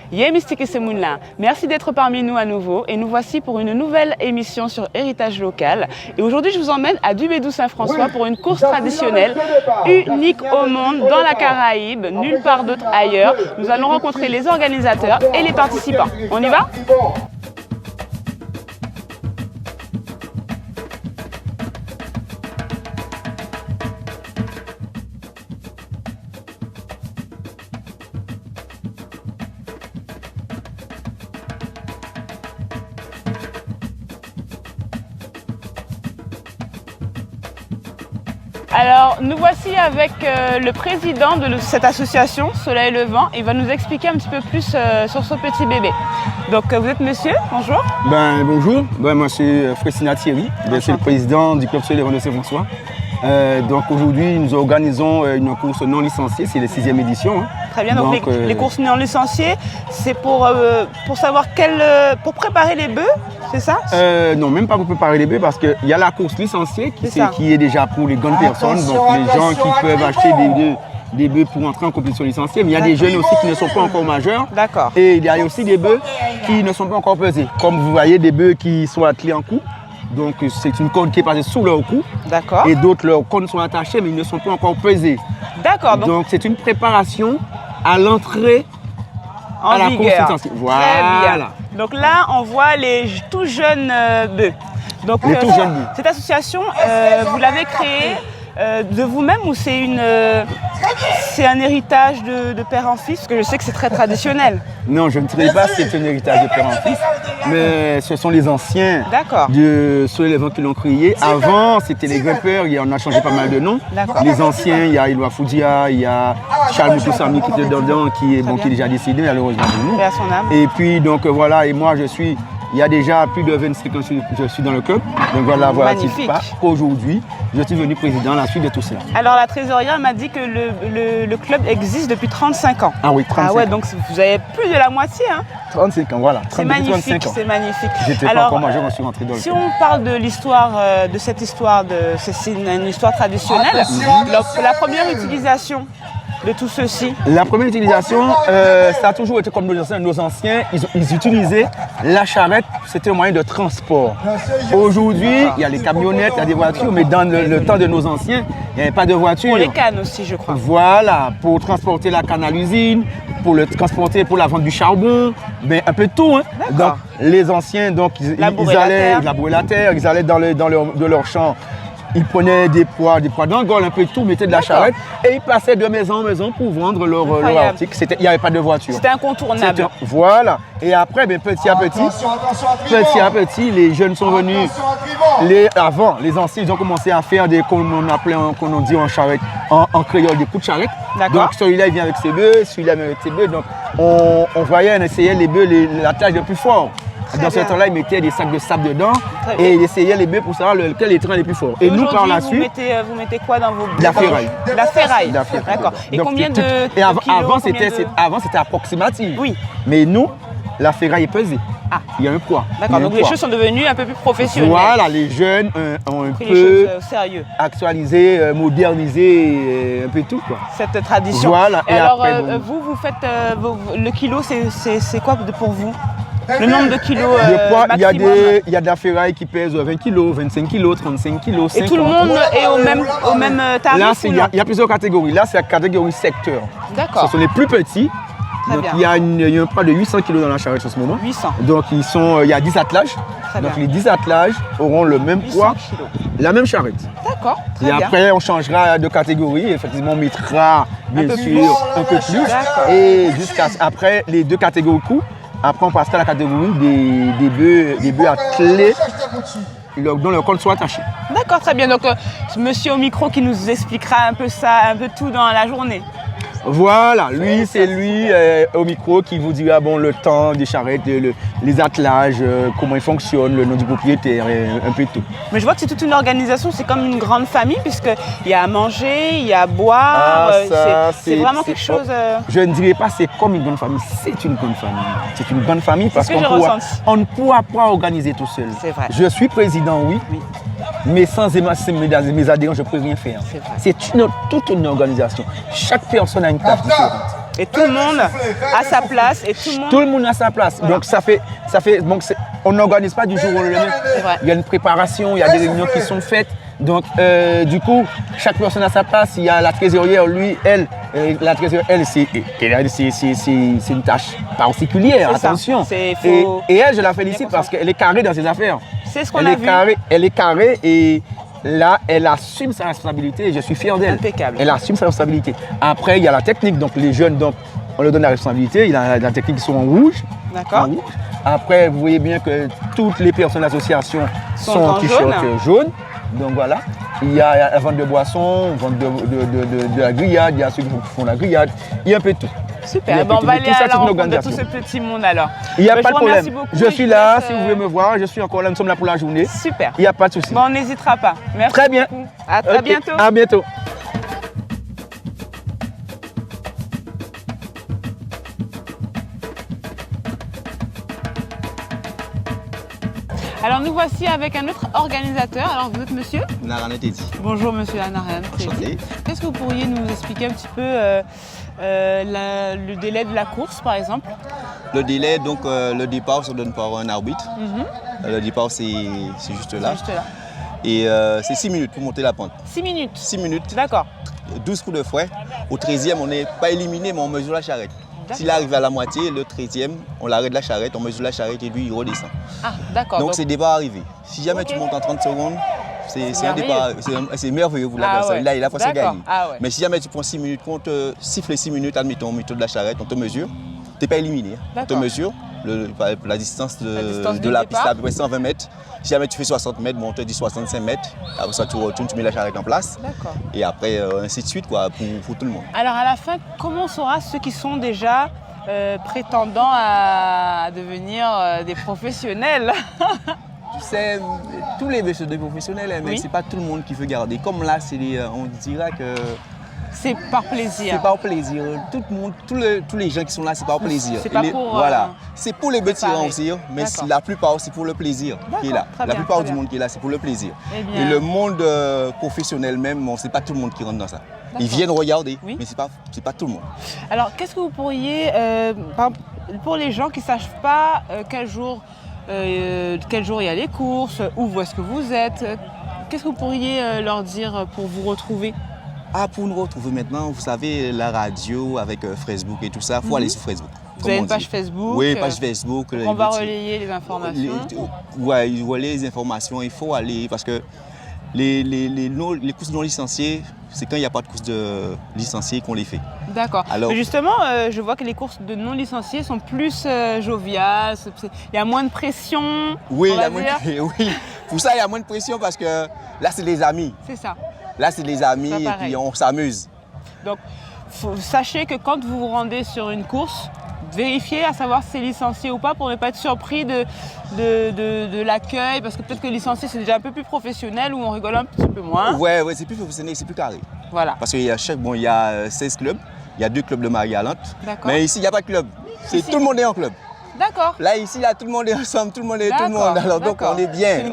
Yé Mystique et Semounla, merci d'être parmi nous à nouveau et nous voici pour une nouvelle émission sur héritage local. Et aujourd'hui je vous emmène à Dubédou-Saint-François pour une course traditionnelle unique au monde dans la Caraïbe, nulle part d'autre ailleurs. Nous allons rencontrer les organisateurs et les participants. On y va ? Alors, nous voici avec le président de cette association, Soleil Levant. Il va nous expliquer un petit peu plus sur ce petit bébé. Donc, vous êtes monsieur, bonjour. Bonjour, moi c'est Fressina Thierry, je suis le président du club Soleil Levant de Saint-François. Donc aujourd'hui, nous organisons une course non licenciée, c'est la 6e édition. Très bien, donc les courses non licenciées, c'est pour savoir pour préparer les bœufs, c'est ça? Non, même pas pour préparer les bœufs parce qu'il y a la course licenciée qui est déjà pour les grandes personnes, donc les gens qui peuvent acheter des bœufs pour entrer en compétition licenciée. Mais il y a des jeunes aussi qui ne sont pas encore majeurs. D'accord. Et il y a aussi des bœufs qui ne sont pas encore pesés. Comme vous voyez, des bœufs qui sont attelés en cou. Donc c'est une corde qui est passée sous leur cou. D'accord. Et d'autres, leurs cornes sont attachées mais ils ne sont pas encore pesés. D'accord. Donc c'est une préparation à l'entrée à la course licenciée. Voilà. Très bien. Donc là, on voit les tout jeunes bœufs. Donc les tout jeunes bœufs. Cette association, vous l'avez créée de vous-même ou c'est un héritage de père en fils? Parce que je sais que c'est très traditionnel. Non, je ne dirais pas que c'est un héritage de père en fils, mais ce sont les anciens de Soleil Levant qui l'ont créé. Avant, c'était les grimpeurs, on a changé pas mal de noms. Les anciens, il y a Éloi Foudia, il y a Charles Moussami qui était dedans, qui est déjà décédé malheureusement de nous. Et à son âme. Et puis donc voilà, et moi il y a déjà plus de 25 ans que je suis dans le club. Donc voilà, pas. Aujourd'hui, je suis devenu président à la suite de tout cela. Alors la trésorière m'a dit que le club existe depuis 35 ans. Ah oui, 35 ans. Ah ouais, donc vous avez plus de la moitié. Hein. 35 ans, voilà. C'est magnifique, c'est magnifique. J'étais pas encore majeur quand je suis rentré dans le club. Si on parle de l'histoire, de cette histoire, c'est une histoire traditionnelle, la première utilisation de tout ceci? La première utilisation, ça a toujours été comme nos anciens, ils utilisaient la charrette, c'était un moyen de transport. Aujourd'hui, il y a les camionnettes, il y a des voitures, mais dans le temps de nos anciens, il n'y avait pas de voiture. Pour les cannes aussi, je crois. Voilà, pour transporter la canne à l'usine, pour le transporter pour la vente du charbon, ben, un peu de tout. Hein. Donc, les anciens, donc, ils allaient labourer la terre, ils allaient dans leur champ. Ils prenaient des pois d'Angole, un peu de tout, mettaient de la charrette et ils passaient de maison en maison pour vendre leur article. Il n'y avait pas de voiture. C'était incontournable. Voilà. Et après, ben, petit à petit, les jeunes sont venus. Avant, les anciens, ils ont commencé à faire qu'on dit en charrette, en créole, des coups de charrette. Donc celui-là, il vient avec ses bœufs, celui-là vient avec ses bœufs. Donc on voyait, on essayait les bœufs, la tâche le plus fort. Dans ce temps-là, ils mettaient des sacs de sable dedans et ils essayaient les bœufs pour savoir lequel est le plus fort. Et nous, par la suite, vous mettez quoi dans vos bœufs? La ferraille. La ferraille. D'accord. Et donc, combien de avant, c'était approximatif. Oui. Mais nous, la ferraille est pesée. Ah. Il y a un poids. D'accord. Donc les choses sont devenues un peu plus professionnelles. Voilà, les jeunes ont un peu actualisé, modernisé un peu tout, quoi. Cette tradition. Voilà. Et alors, vous faites le kilo, c'est quoi pour vous? Le nombre de kilos maximum. Il y a de la ferraille qui pèse 20 kg, 25 kg, 35 kg, 50 kg. Et tout le monde est au même tarif? Là, il y a plusieurs catégories. Là, c'est la catégorie secteur. D'accord. Ce sont les plus petits. Donc, il y a un poids de 800 kg dans la charrette en ce moment. 800. Donc, il y a 10 attelages. Donc, les 10 attelages auront le même poids, la même charrette. D'accord. Et après, on changera de catégorie. Effectivement, on mettra, bien sûr, un peu plus. Et jusqu'à après les deux catégories coups. Après, on passera à la catégorie des bœufs attelés dont le col soit attaché. D'accord, très bien. Donc, monsieur au micro qui nous expliquera un peu tout dans la journée. Voilà, c'est lui au micro qui vous dira le temps des charrettes, les attelages, comment ils fonctionnent, le nom du propriétaire, un peu de tout. Mais je vois que c'est toute une organisation, c'est comme une grande famille puisqu'il y a à manger, il y a à boire, c'est vraiment quelque chose... Je ne dirais pas c'est comme une grande famille, c'est une grande famille. C'est une grande famille parce qu'on ne pourra pas organiser tout seul. C'est vrai. Je suis président, oui. Mais sans mes adhérents, je ne peux rien faire. C'est toute une organisation. Chaque personne a une tâche différente. Et tout le monde a sa place et tout le monde a sa place. Donc donc on n'organise pas du jour au lendemain. Il y a une préparation, il y a des réunions qui sont faites. Donc du coup, chaque personne a sa place. Il y a la trésorière, lui, elle. La trésorière, elle, c'est une tâche particulière, attention. Et elle, je la félicite parce qu'elle est carrée dans ses affaires. C'est ce qu'on a vu. Elle est carrée et là, elle assume sa responsabilité et je suis fier d'elle. Impeccable. Elle assume sa responsabilité. Après, il y a la technique. Donc les jeunes, donc, on leur donne la responsabilité. Il y a la technique qui sont en rouge. D'accord. Après, vous voyez bien que toutes les personnes de l'association sont en t-shirt jaune. Donc voilà. Il y a la vente de boissons, vente de la grillade, il y a ceux qui font la grillade, il y a un peu de tout. Super, on va aller à la rencontre de tout ce petit monde alors. Il n'y a pas de problème. Je suis là, si vous voulez me voir, je suis encore là, nous sommes là pour la journée. Super. Il n'y a pas de souci. Bon, on n'hésitera pas. Merci. Très bien. Beaucoup. À très bientôt. À bientôt. Alors nous voici avec un autre organisateur. Alors vous êtes monsieur Narayan Teddy. Bonjour monsieur Narayan Teddy. Enchanté. Qu'est-ce que vous pourriez nous expliquer un petit peu le délai de la course par exemple? Le délai, donc le départ se donne par un arbitre. Le départ c'est juste là. Juste là. Et c'est 6 minutes pour monter la pente. 6 minutes 6 minutes. D'accord. 12 coups de fouet. Au 13e, on n'est pas éliminé, mais on mesure la charrette. S'il arrive à la moitié, le 13e, on l'arrête de la charrette, on mesure la charrette et lui, il redescend. Ah, d'accord. Donc c'est départ arrivé. Si jamais tu montes en 30 secondes, c'est un départ, c'est merveilleux, vous l'avez fait. Là, il a forcé gagner. Mais si jamais tu prends 6 minutes, on te siffle 6 minutes, admettons, au milieu de la charrette, on te mesure, tu n'es pas éliminé. On te mesure la distance de la piste, à peu près 120 mètres. Si jamais tu fais 60 mètres, bon, on te dit 65 mètres. Après ça, tu retournes, tu mets la charrette en place. Et après, ainsi de suite quoi, pour tout le monde. Alors à la fin, comment on saura ceux qui sont déjà prétendants à devenir des professionnels? Tu sais, tous les messieurs des professionnels, mais c'est pas tout le monde qui veut garder. Comme là, on dira que... C'est par plaisir. C'est par plaisir. Tout le monde, tous les gens qui sont là, c'est par plaisir. C'est pas pour... Voilà. C'est pour les vétérans aussi, mais la plupart, c'est pour le plaisir qui est là. La plupart du monde qui est là, c'est pour le plaisir. Et le monde professionnel même, bon, c'est pas tout le monde qui rentre dans ça. Ils viennent regarder, mais c'est pas tout le monde. Alors, qu'est-ce que vous pourriez, pour les gens qui ne savent pas quel jour il y a les courses, où est-ce que vous êtes, qu'est-ce que vous pourriez leur dire pour vous retrouver? Ah, pour nous retrouver maintenant, vous savez, la radio avec Facebook et tout ça, il faut aller sur Facebook. Vous avez une page Facebook? Oui, page Facebook. On va relayer les informations. Oui, relayer les informations, il faut aller parce que les courses non licenciées, c'est quand il n'y a pas de courses de licenciés qu'on les fait. D'accord. Mais justement, je vois que les courses de non licenciés sont plus joviales, il y a moins de pression. Oui, oui, pour ça il y a moins de pression parce que là c'est les amis. C'est ça. Là c'est les amis et puis on s'amuse. Donc sachez que quand vous vous rendez sur une course, vérifiez à savoir si c'est licencié ou pas pour ne pas être surpris de l'accueil, parce que peut-être que licencié c'est déjà un peu plus professionnel où on rigole un petit peu moins. Ouais, c'est plus professionnel, c'est plus carré. Voilà. Parce qu'il y a il y a 16 clubs, il y a 2 clubs de Marie-Galante. Mais ici il n'y a pas de club. Tout le monde est en club. D'accord. Là ici tout le monde est ensemble, tout le monde est tout le monde. Alors donc on est bien,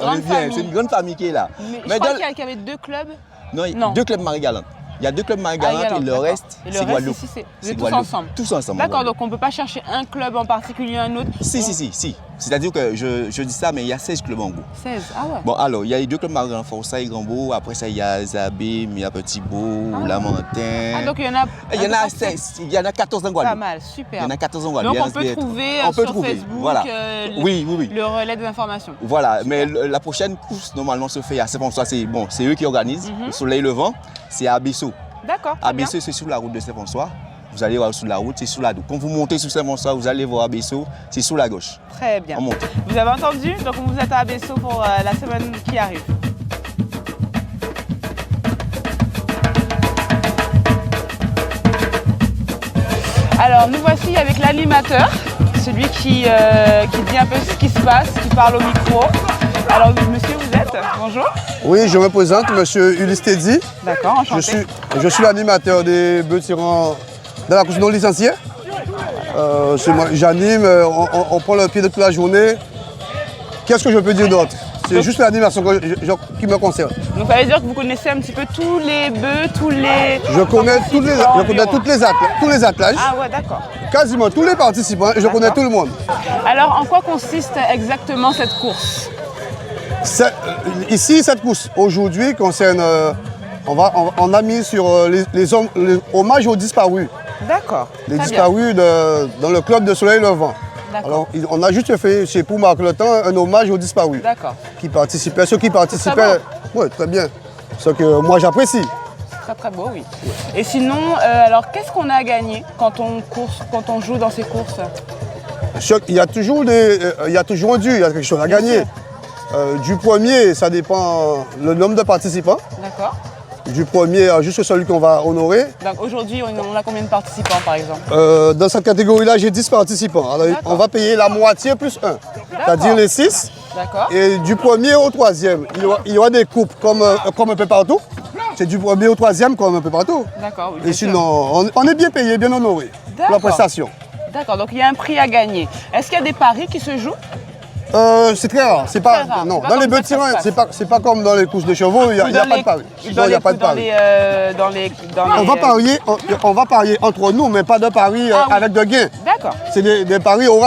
c'est une grande famille qui est là. Mais je crois qu'il y avait 2 clubs. Non, 2 clubs Marie-Galante. Il y a 2 clubs Marie-Galante et le reste, c'est Guadeloupe. C'est tous ensemble. Tous ensemble. D'accord, donc on ne peut pas chercher un club en particulier, un autre. Si. C'est-à-dire que je dis ça, mais il y a 16 clubs en gros. 16, ah ouais. Bon, alors, il y a les 2 clubs Marie-Galante, Forçat et Grand-Beau. Après ça, il y a Zabé, il y a Petit-Beau, Lamentin. Ah, donc il y en a. Il y en a 16, il y en a 14 en Guadeloupe. Pas mal, super. Il y en a 14 en Guadeloupe. Donc on peut trouver sur Facebook voilà. Oui. Le relais des informations. Voilà, mais la prochaine course, normalement, se fait à Saint-François. C'est eux qui organisent. Le Soleil Levant, c'est à Abesso. D'accord. Abesso, c'est sur la route de Saint-François. Vous allez voir sur la route, c'est sous la droite. Quand vous montez sur Saint-François, vous allez voir Abesso, c'est sous la gauche. Très bien. On monte. Vous avez entendu? Donc vous êtes à Abesso pour la semaine qui arrive. Alors nous voici avec l'animateur, celui qui dit un peu ce qui se passe, qui parle au micro. Alors monsieur, vous êtes? Bonjour. Oui, je me présente, monsieur Ulysse Teddy. D'accord, enchanté. Je suis l'animateur des vétérans dans la course non licenciée. J'anime, on prend le pied de toute la journée. Qu'est-ce que je peux dire d'autre? C'est juste l'animation qui me concerne. Donc ça veut dire que vous connaissez un petit peu tous les bœufs, tous les... Je connais tous les attelages. Ah ouais, d'accord. Quasiment tous les participants, je connais tout le monde. Alors, en quoi consiste exactement cette course? Ici, cette course, aujourd'hui, concerne... on a mis sur les hommages aux disparus. D'accord. Les disparus dans le club de Soleil Levant. Alors, on a juste fait, c'est pour marquer le temps, un hommage aux disparus. D'accord. Ceux qui participaient, oui, très bien. Ce que moi j'apprécie. Très très beau, oui. Et sinon, alors qu'est-ce qu'on a à gagner quand on joue dans ces courses? Il y a toujours un dû, il y a quelque chose à gagner. Du premier, ça dépend le nombre de participants. D'accord. Du premier jusqu'à celui qu'on va honorer. Donc aujourd'hui, on a combien de participants par exemple? Dans cette catégorie-là, j'ai 10 participants. Alors, on va payer la moitié plus 1, c'est-à-dire les 6. D'accord. Et du premier au troisième, il y aura des coupes comme un peu partout. C'est du premier au troisième comme un peu partout. D'accord. Et sinon, on est bien payé, bien honoré pour la prestation. D'accord, donc il y a un prix à gagner. Est-ce qu'il y a des paris qui se jouent? C'est très rare. C'est pas, non. Dans les bœufs de terrain, c'est pas comme dans les courses de chevaux, il n'y a pas de pari. Il n'y a pas de pari. On va parier entre nous, mais pas de pari avec de gains. D'accord. C'est des paris oraux,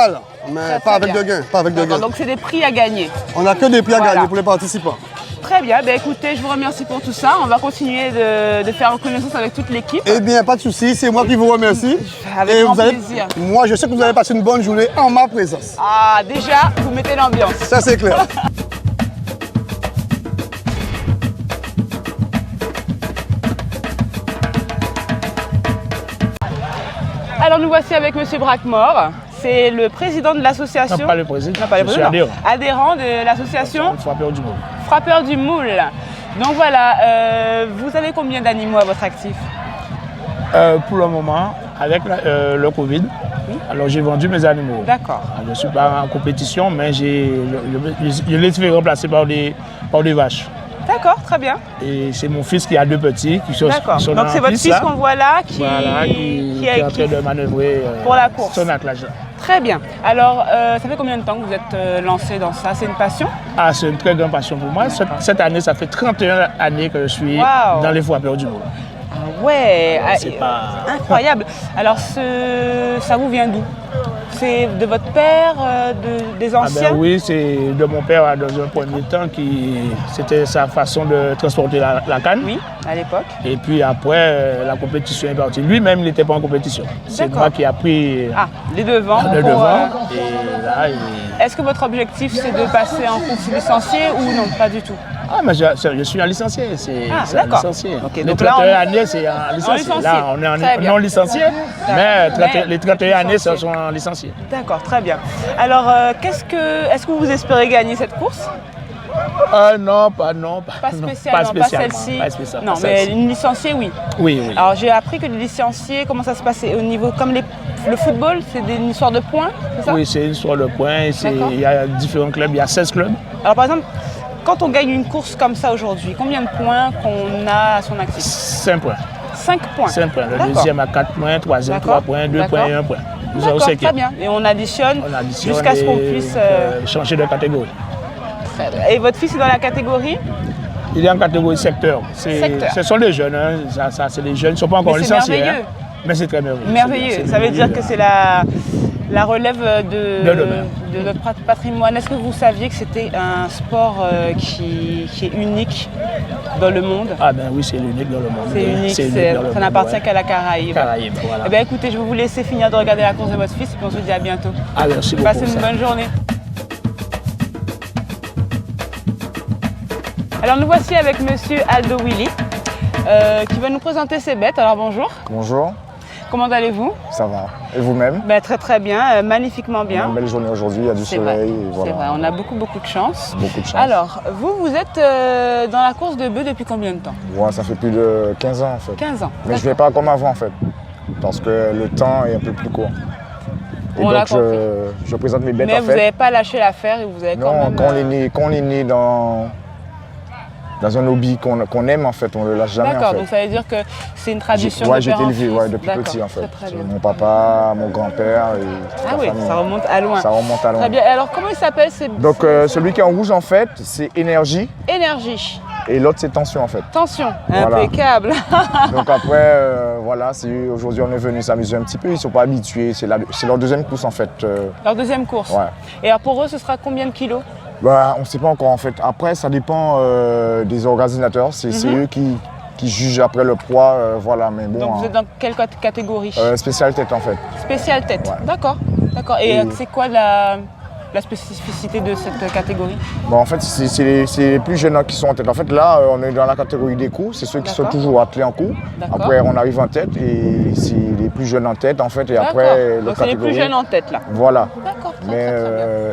mais pas avec de gains. Donc c'est des prix à gagner. On n'a que des prix à gagner pour les participants. Très bien, ben écoutez, je vous remercie pour tout ça. On va continuer de faire connaissance avec toute l'équipe. Eh bien, pas de souci, c'est moi qui vous remercie. Avec grand plaisir. Moi, je sais que vous allez passer une bonne journée en ma présence. Ah, déjà, vous mettez l'ambiance. Ça, c'est clair. Alors, nous voici avec M. Brackmore. C'est le président de l'association. Non, pas le président. Non, pas le président. Adhérent. Adhérent de l'association Frappeur du Moule. Frappeur du Moule. Donc voilà, vous avez combien d'animaux à votre actif? Pour le moment, avec le Covid, alors j'ai vendu mes animaux. D'accord. Je ne suis pas en compétition, mais je les fais remplacer par des vaches. D'accord, très bien. Et c'est mon fils qui a 2 petits qui sont D'accord. dans Donc c'est votre fils qu'on voit là qui est en train de manœuvrer pour la course. Son attelage. Très bien. Alors, ça fait combien de temps que vous êtes lancé dans ça? C'est une passion? Ah, c'est une très grande passion pour moi. Cette année, ça fait 31 années que je suis dans les frappeurs du Moule. Ah ouais, c'est pas... incroyable. Alors, ça vous vient d'où? C'est de votre père, des anciens? Oui, c'est de mon père dans un premier temps c'était sa façon de transporter la canne. Oui, à l'époque. Et puis après, la compétition est partie. Lui-même, il n'était pas en compétition. C'est moi qui ai pris les devants. Et là, Est-ce que votre objectif, c'est de passer en course licenciée ou non? Pas du tout. Ah, mais je suis un licencié. C'est un licencié. Okay, les 31 années, c'est un licencié. Là, on est en non licencié, mais les 31 années, ce sont en licencié. D'accord, très bien. Alors, est-ce que vous espérez gagner cette course? Non, pas spécialement, pas celle-ci. Non, mais une licenciée, oui. Oui. Alors, j'ai appris que les licenciés, comment ça se passe au niveau, comme le football, c'est une histoire de points, c'est ça? Oui, c'est une histoire de points. Il y a différents clubs, il y a 16 clubs. Alors, par exemple, quand on gagne une course comme ça aujourd'hui, combien de points qu'on a à son actif? 5 points. 5 points? 5 points. Le deuxième a 4 points, troisième 3 points, 2 points et 1 point. D'accord, très bien. Et on additionne jusqu'à ce qu'on puisse... changer de catégorie. Et votre fils est dans la catégorie? Il est en catégorie secteur. Ce sont les jeunes, hein. Ça, c'est les jeunes, ils ne sont pas encore licenciés. Merveilleux. Hein. Mais c'est très merveilleux. Merveilleux. Ça veut dire que c'est la relève de notre patrimoine. Est-ce que vous saviez que c'était un sport qui est unique dans le monde? Ah ben oui, c'est l'unique dans le monde. C'est unique, ça n'appartient qu'à la Caraïbe. Voilà. Eh bien écoutez, je vais vous laisser finir de regarder la course de votre fils et puis on se dit à bientôt. Ah, merci beaucoup. Passez une bonne journée. Alors nous voici avec monsieur Aldo Willy qui va nous présenter ses bêtes. Alors bonjour. Bonjour. Comment allez-vous? Ça va. Et vous-même? Très très bien, magnifiquement bien. On a une belle journée aujourd'hui, il y a du soleil. C'est vrai, on a beaucoup de chance. Beaucoup de chance. Alors, vous êtes dans la course de bœufs depuis combien de temps? Ouais, ça fait plus de 15 ans en fait. 15 ans. Mais je ne vais pas comme avant en fait, parce que le temps est un peu plus court. Et on donc je présente mes bêtes en fait. Mais vous n'avez pas lâché l'affaire et vous avez quand même... quand on est né dans un hobby qu'on aime en fait, on ne le lâche jamais. D'accord, en fait. donc ça veut dire que c'est une tradition. Ouais, j'ai été élevé depuis petit en fait. Mon papa, mon grand-père et toute la famille. Ça remonte à loin. Ça remonte à loin. Très bien. Et alors comment il s'appelle Donc celui qui est en rouge en fait, c'est énergie. Énergie. Et l'autre c'est tension en fait. Tension, voilà. Impeccable. Donc après, voilà, aujourd'hui on est venu s'amuser un petit peu, ils ne sont pas habitués, c'est leur deuxième course en fait. Leur deuxième course. Ouais. Et alors pour eux, ce sera combien de kilos? Bah, on ne sait pas encore en fait. Après, ça dépend des organisateurs, c'est eux qui jugent après le poids, voilà. Mais bon, donc vous êtes dans quelle catégorie? Spéciale tête en fait. Spéciale tête, ouais. D'accord. Et c'est quoi la spécificité de cette catégorie? Bon, en fait, c'est les plus jeunes qui sont en tête. En fait, là, on est dans la catégorie des coups. C'est ceux qui sont toujours attelés en coups. Après, on arrive en tête et c'est les plus jeunes en tête, en fait. Et après, donc c'est les plus jeunes en tête, là. Voilà. D'accord. Mais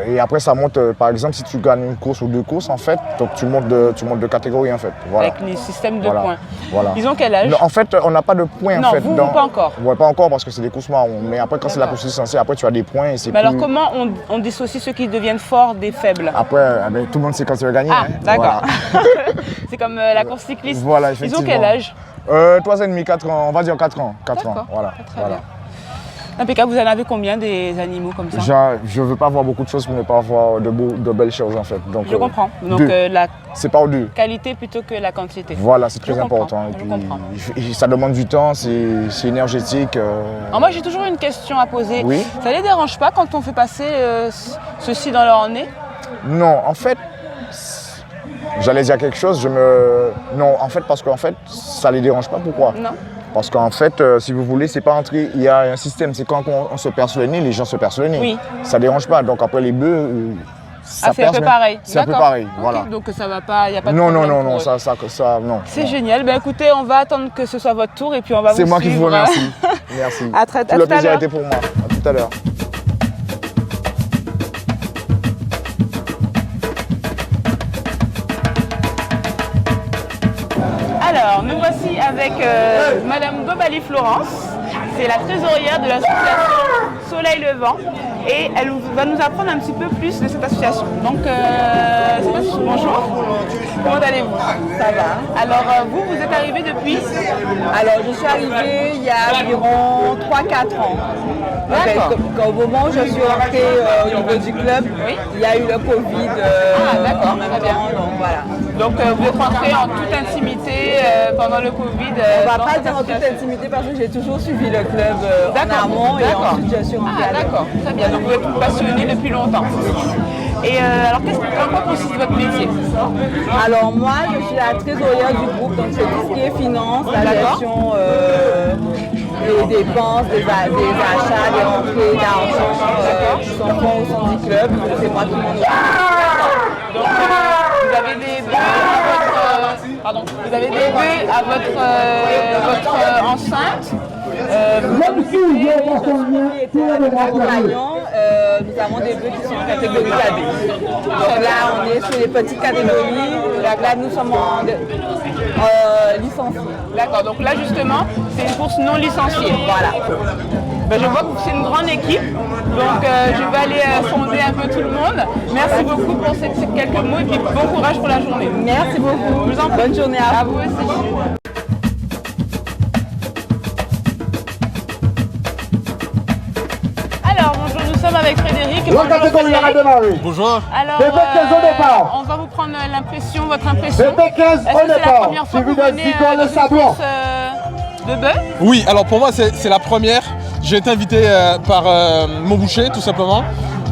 et après, ça monte. Par exemple, si tu gagnes une course ou deux courses, en fait, donc tu montes de catégorie, en fait. Voilà. Avec les systèmes de points. Voilà. Ils ont quel âge? Non, en fait, on n'a pas de points. Non, en fait. vous, pas encore. Ouais, pas encore parce que c'est des courses marrons. Mais après, quand c'est la course licenciée, après, tu as des points. Et mais alors, comment on dissocie ceux qui deviennent forts des faibles? Après, tout le monde sait quand tu vas gagner. Ah, hein. d'accord. Voilà. C'est comme la course cycliste. Voilà, ils ont quel âge? 3 ans et demi, 4 ans, on va dire 4 ans. 4 ans, voilà. Très bien. Impeccable, vous en avez combien des animaux comme ça? Je ne veux pas voir beaucoup de choses pour ne pas avoir de belles choses en fait. Donc, je comprends. Donc c'est pas au deux. Qualité plutôt que la quantité. Voilà, c'est très important. Et puis, ça demande du temps, c'est énergétique. Alors moi j'ai toujours une question à poser. Oui. Ça les dérange pas quand on fait passer ceci dans leur nez? Non, en fait, j'allais dire quelque chose, non, en fait, parce qu'en fait, ça les dérange pas. Pourquoi? Non. Parce qu'en fait, si vous voulez, c'est pas entré. Il y a un système, c'est quand on se perce le nez, les gens se percent le nez. Oui. Ça dérange pas. Donc après les bœufs, ça c'est un peu pareil. C'est un peu pareil, okay. voilà. Donc ça va pas, il n'y a pas de problème. Non, ça, non. C'est génial. Ben écoutez, on va attendre que ce soit votre tour et puis on va vous suivre. C'est moi qui vous remercie. Merci. Tout le plaisir a été pour moi. À tout à l'heure. Alors, nous voici avec Madame Gobali Florence, c'est la trésorière de l'association Soleil Levant et elle va nous apprendre un petit peu plus de cette association. Donc, bonjour, comment allez-vous? Ça va. Alors, vous êtes arrivé depuis? Alors, je suis arrivée il y a environ 3-4 ans. Au moment où je suis rentrée au niveau du club, il y a eu le Covid. D'accord, très bien. Donc, voilà. Donc vous êtes rentrée en toute intimité pendant le Covid. On ne va pas dire en toute intimité parce que j'ai toujours suivi le club en amont et ensuite je suis rentrée. D'accord, très bien. Donc vous êtes passionnée depuis longtemps. Et alors, en quoi consiste votre métier? Alors moi, je suis la trésorière du groupe, donc c'est tout ce qui est finance, la gestion des dépenses, des achats, des rentrées d'argent qui sont faits au sein du club. C'est moi qui m'en occupe. Donc vous avez des bœufs à votre enceinte. Nous avons des bœufs qui sont en catégorie cadet. Donc là, on est sur les petites catégories. Là, nous sommes licenciés. D'accord, donc là justement, c'est une course non licenciée. Voilà. Ben, je vois que c'est une grande équipe, donc je vais aller sonder un peu tout le monde. Merci beaucoup pour ces quelques mots et puis bon courage pour la journée. Merci beaucoup. Je vous en prie. Bonne journée à vous aussi. Alors bonjour, nous sommes avec Frédéric. Bonjour. Alors, on va vous prendre l'impression, votre impression. Est-ce que c'est la première fois que vous venez à une course de bœufs? Oui, alors pour moi c'est la première. J'ai été invité par mon boucher tout simplement.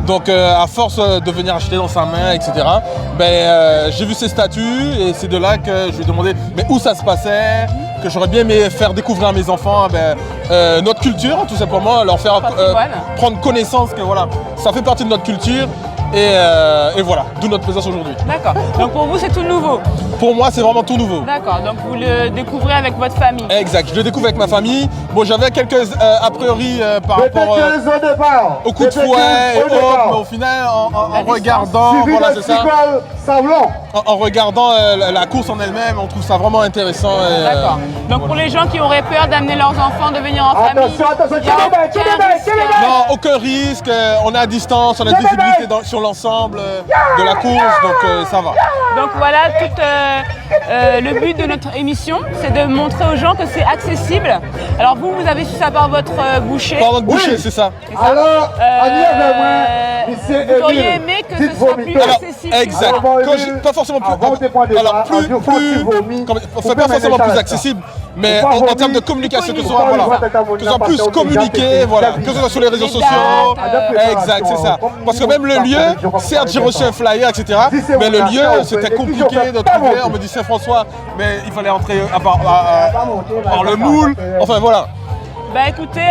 Donc à force de venir acheter dans sa main, etc. J'ai vu ses statuts et c'est de là que je lui ai demandé où ça se passait, que j'aurais bien aimé faire découvrir à mes enfants notre culture tout simplement, leur faire prendre connaissance que voilà, ça fait partie de notre culture. Et voilà, d'où notre présence aujourd'hui. D'accord. Donc pour vous, c'est tout nouveau? Pour moi, c'est vraiment tout nouveau. D'accord. Donc vous le découvrez avec votre famille? Exact. Je le découvre avec ma famille. Bon, j'avais quelques a priori par rapport au coup de fouet et autres, mais au final, en regardant, voilà, c'est ça. En regardant la course en elle-même, on trouve ça vraiment intéressant. D'accord. Donc pour les gens qui auraient peur d'amener leurs enfants, de venir en famille, non, aucun risque. On est à distance, on a des visibilité sur l'ensemble de la course, donc ça va. Donc voilà, tout le but de notre émission, c'est de montrer aux gens que c'est accessible. Alors vous avez su ça par votre boucher. Par votre boucher, c'est ça. Alors, vous auriez aimé que ce soit plus accessible. Exact. Pas forcément plus. Alors, pas forcément plus accessible, mais en termes de communication, que ce soit plus communiqué, voilà, que ce soit sur les réseaux sociaux. Exact, c'est ça. Parce que même le lieu, certes, j'ai reçu un flyer, etc. Mais le lieu, c'était compliqué de trouver. On me dit Saint-François, mais il fallait entrer par le moule. Enfin, voilà. Bah écoutez,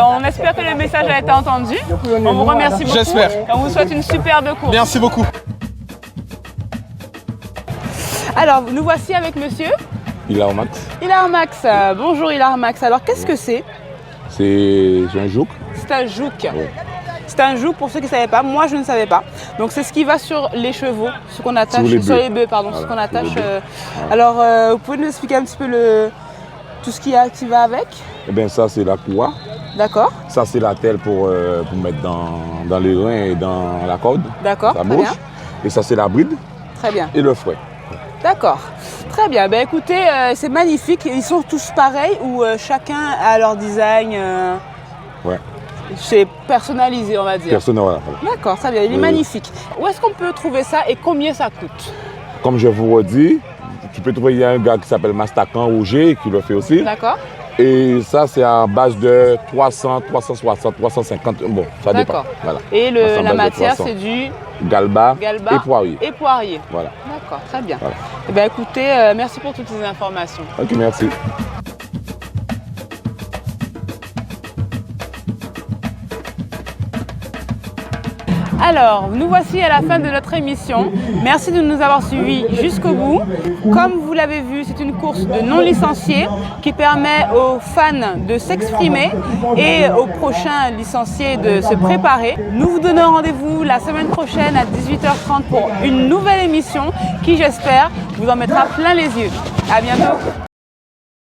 on espère que le message a été entendu. On vous remercie beaucoup. J'espère. On vous souhaite une superbe course. Merci beaucoup. Alors, nous voici avec monsieur Hilar Max. Hilar Max. Bonjour Hilar Max. Alors, qu'est-ce que c'est? C'est un jouk. C'est un jouk. Oui. C'est un jouk pour ceux qui ne savaient pas. Moi, je ne savais pas. Donc, c'est ce qui va sur les chevaux, ce qu'on attache sur les bœufs, pardon, voilà, ce qu'on attache. Alors, vous pouvez nous expliquer un petit peu tout ce qui va avec? Eh bien, ça, c'est la cour. D'accord. Ça, c'est la telle pour mettre dans les reins et dans la corde. D'accord. La bouche. Et ça, c'est la bride. Très bien. Et le fouet. D'accord. Très bien. Ben, écoutez, c'est magnifique. Ils sont tous pareils ou chacun a leur design Ouais. C'est personnalisé, on va dire. Personnel, voilà. D'accord, très bien. Il est magnifique. Où est-ce qu'on peut trouver ça et combien ça coûte? Comme je vous redis, tu peux trouver, il y a un gars qui s'appelle Mastakan Rouget qui le fait aussi. D'accord. Et ça, c'est à base de 300, 360, 350. Bon, ça dépend. Voilà. Et la matière, c'est du galba et poirier. Et poirier. Voilà. D'accord, très bien. Voilà. Eh bien, écoutez, merci pour toutes ces informations. Ok, merci. Alors, nous voici à la fin de notre émission. Merci de nous avoir suivis jusqu'au bout. Comme vous l'avez vu, c'est une course de non-licenciés qui permet aux fans de s'exprimer et aux prochains licenciés de se préparer. Nous vous donnons rendez-vous la semaine prochaine à 18h30 pour une nouvelle émission qui, j'espère, vous en mettra plein les yeux. À bientôt.